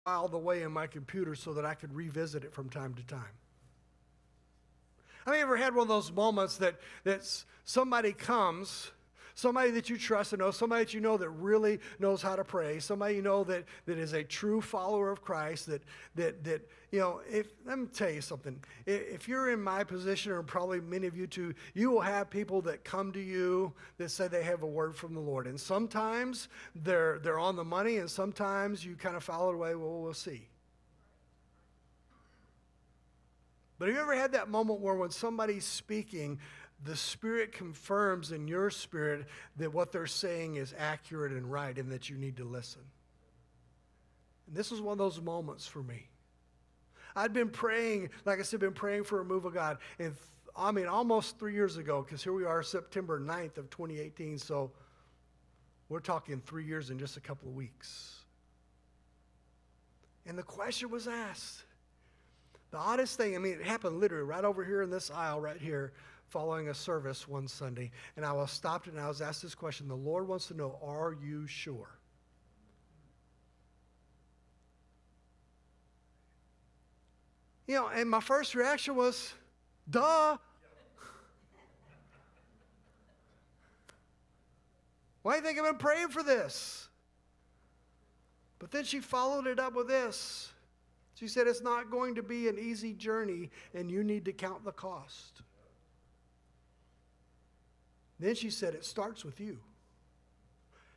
filed away in my computer so that I could revisit it from time to time. Have you ever had one of those moments that somebody comes, somebody that you trust and know, somebody that you know that really knows how to pray, somebody you know that is a true follower of Christ, that let me tell you something. If you're in my position, or probably many of you too, you will have people that come to you that say they have a word from the Lord. And sometimes they're on the money, and sometimes you kind of follow it away, well, we'll see. But have you ever had that moment where when somebody's speaking, the Spirit confirms in your spirit that what they're saying is accurate and right and that you need to listen? And this was one of those moments for me. I'd been praying, like I said, been praying for a move of God. And almost 3 years ago, because here we are, September 9th of 2018, so we're talking 3 years in just a couple of weeks. And the question was asked. The oddest thing, it happened literally right over here in this aisle right here following a service one Sunday. And I was stopped and I was asked this question. The Lord wants to know, are you sure? And my first reaction was, duh. Why do you think I've been praying for this? But then she followed it up with this. She said, it's not going to be an easy journey, and you need to count the cost. Then she said, it starts with you.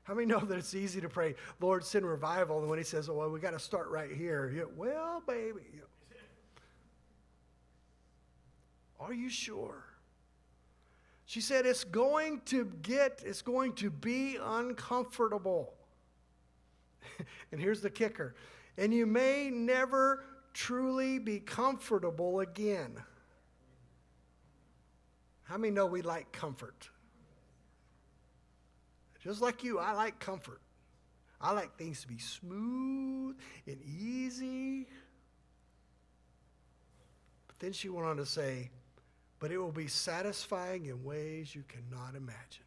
How many know that it's easy to pray, Lord, send revival, and when he says, well, we got to start right here. Well, baby. Are you sure? She said, it's going to be uncomfortable. And here's the kicker. And you may never truly be comfortable again. How many know we like comfort? Just like you, I like comfort. I like things to be smooth and easy. But then she went on to say, but it will be satisfying in ways you cannot imagine.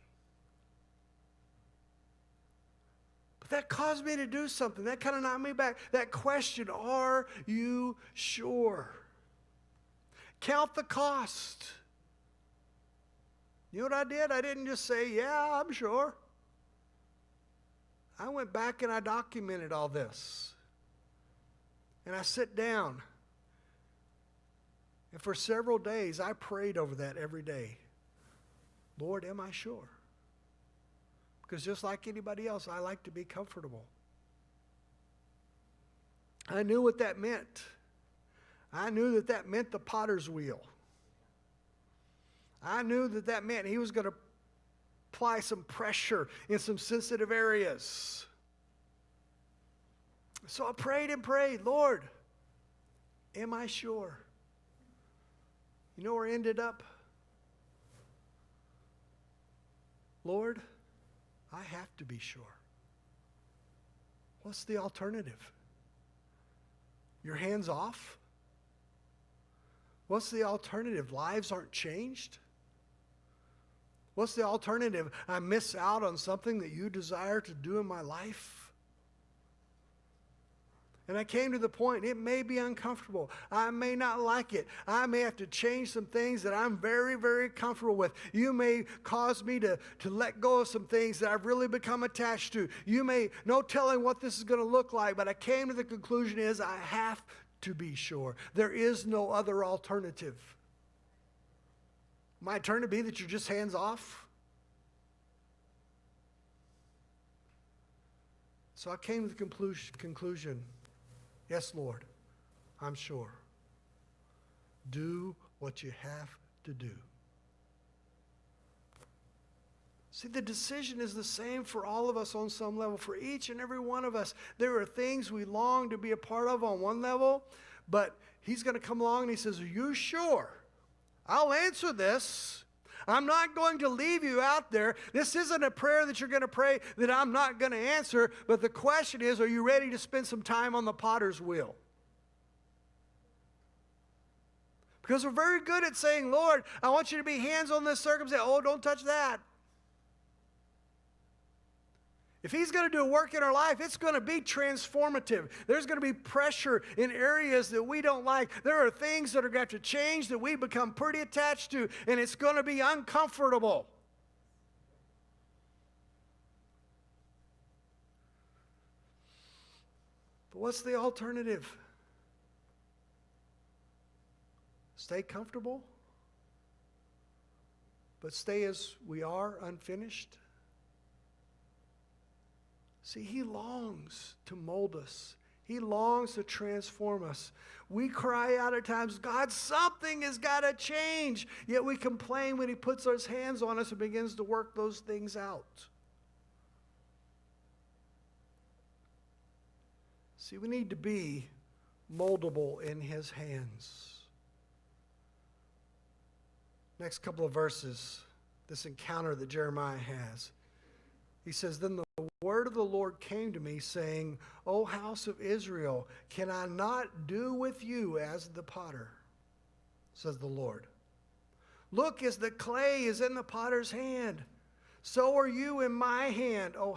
That caused me to do something. That kind of knocked me back. That question, are you sure? Count the cost. You know what I did? I didn't just say, yeah, I'm sure. I went back and I documented all this. And I sit down. And for several days, I prayed over that every day. Lord, am I sure? Because just like anybody else, I like to be comfortable. I knew what that meant. I knew that meant the potter's wheel. I knew that meant he was going to apply some pressure in some sensitive areas. So I prayed and prayed, Lord, am I sure? You know where I ended up? Lord, I have to be sure. What's the alternative? Your hands off? What's the alternative? Lives aren't changed? What's the alternative? I miss out on something that you desire to do in my life? And I came to the point, it may be uncomfortable. I may not like it. I may have to change some things that I'm very, very comfortable with. You may cause me to let go of some things that I've really become attached to. You may, no telling what this is going to look like, but I came to the conclusion is I have to be sure. There is no other alternative. Might turn to be that you're just hands off. So I came to the conclusion, yes, Lord, I'm sure. Do what you have to do. See, the decision is the same for all of us on some level. For each and every one of us, there are things we long to be a part of on one level, but he's going to come along and he says, are you sure? I'll answer this. I'm not going to leave you out there. This isn't a prayer that you're going to pray that I'm not going to answer, but the question is, are you ready to spend some time on the potter's wheel? Because we're very good at saying, Lord, I want you to be hands on this circumstance. Oh, don't touch that. If he's going to do a work in our life, it's going to be transformative. There's going to be pressure in areas that we don't like. There are things that are going to have to change that we become pretty attached to, and it's going to be uncomfortable. But what's the alternative? Stay comfortable, but stay as we are, unfinished? See, he longs to mold us. He longs to transform us. We cry out at times, God, something has got to change. Yet we complain when he puts his hands on us and begins to work those things out. See, we need to be moldable in his hands. Next couple of verses, this encounter that Jeremiah has. He says, then the word of the Lord came to me, saying, O house of Israel, can I not do with you as the potter? Says the Lord. Look, as the clay is in the potter's hand, so are you in my hand, O